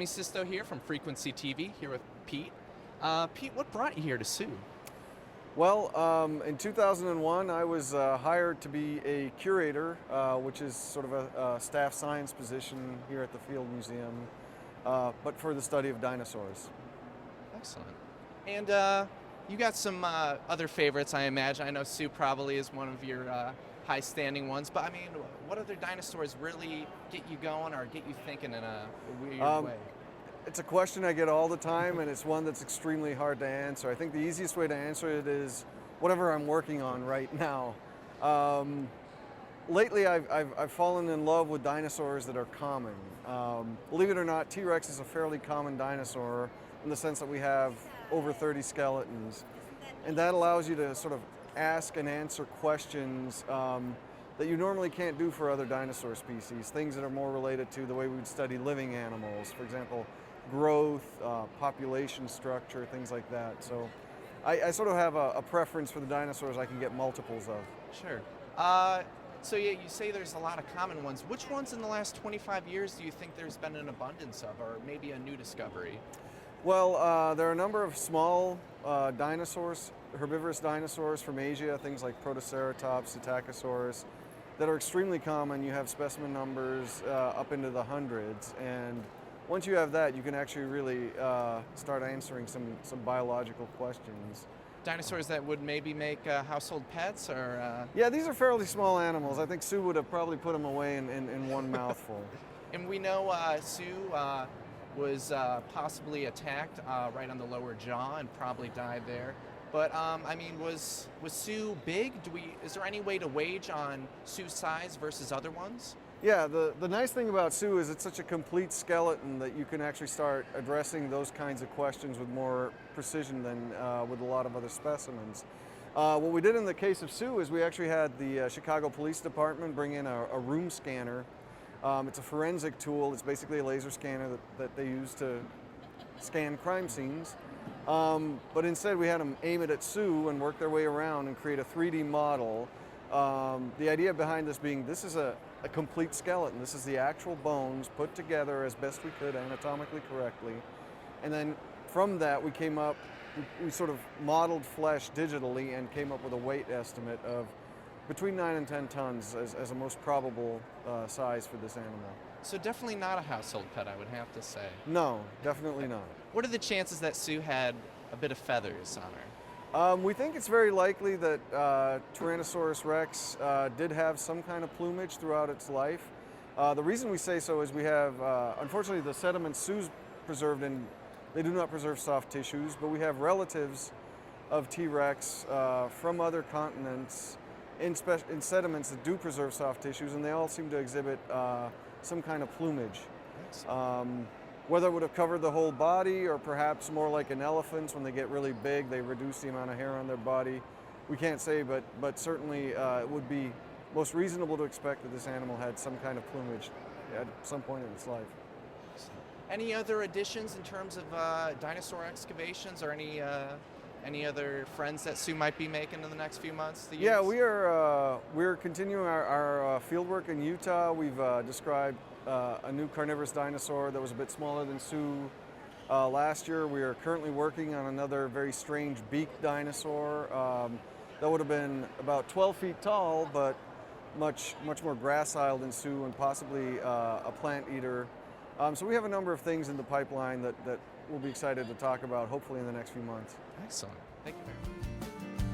Jimmy Sisto here from Frequency TV, here with Pete. Pete, what brought you here to Sioux? Well, in 2001, I was hired to be a curator, which is sort of a staff science position here at the Field Museum, but for the study of dinosaurs. Excellent. And you got some other favorites, I imagine. I know Sioux probably is one of your high-standing ones, but I mean, what other dinosaurs really get you going or get you thinking in a weird way? It's a question I get all the time, and it's one that's extremely hard to answer. I think the easiest way to answer it is whatever I'm working on right now. Lately, I've fallen in love with dinosaurs that are common. Believe it or not, T-Rex is a fairly common dinosaur in the sense that we have over 30 skeletons. And that allows you to sort of ask and answer questions that you normally can't do for other dinosaur species, things that are more related to the way we would study living animals, for example, growth, population structure, things like that. So I sort of have a preference for the dinosaurs I can get multiples of. Sure. So yeah, you say there's a lot of common ones. Which ones in the last 25 years do you think there's been an abundance of, or maybe a new discovery? Well, there are a number of small dinosaurs, herbivorous dinosaurs from Asia, things like Protoceratops, Psittacosaurus, that are extremely common. You have specimen numbers up into the hundreds, and once you have that, you can actually really start answering some biological questions. Dinosaurs that would maybe make household pets, or? Yeah, these are fairly small animals. I think Sue would have probably put them away in one mouthful. And we know Sue was possibly attacked right on the lower jaw and probably died there. But I mean, was Sue big? Is there any way to wage on Sue's size versus other ones? Yeah, the nice thing about Sue is it's such a complete skeleton that you can actually start addressing those kinds of questions with more precision than with a lot of other specimens. What we did in the case of Sue is we actually had the Chicago Police Department bring in a room scanner. It's a forensic tool. It's basically a laser scanner that they use to scan crime scenes. But instead we had them aim it at Sue and work their way around and create a 3D model. The idea behind this being this is a complete skeleton. This is the actual bones put together as best we could anatomically correctly. And then from that we sort of modeled flesh digitally and came up with a weight estimate of between 9 and 10 tons as a most probable size for this animal. So definitely not a household pet, I would have to say. No, definitely not. What are the chances that Sue had a bit of feathers on her? We think it's very likely that Tyrannosaurus rex did have some kind of plumage throughout its life. The reason we say so is we have, unfortunately, the sediments Sue's preserved in, they do not preserve soft tissues, but we have relatives of T-Rex from other continents in sediments that do preserve soft tissues, and they all seem to exhibit some kind of plumage. Whether it would have covered the whole body or perhaps more like an elephant's, when they get really big, they reduce the amount of hair on their body. We can't say, but certainly it would be most reasonable to expect that this animal had some kind of plumage at some point in its life. Any other additions in terms of dinosaur excavations, or any other friends that Sue might be making in the next few months? Yeah, we're continuing our field work in Utah. We've described a new carnivorous dinosaur that was a bit smaller than Sue last year. We are currently working on another very strange beaked dinosaur that would have been about 12 feet tall, but much more gracile than Sue, and possibly a plant eater. So we have a number of things in the pipeline that we'll be excited to talk about, hopefully in the next few months. Excellent. Thank you very much.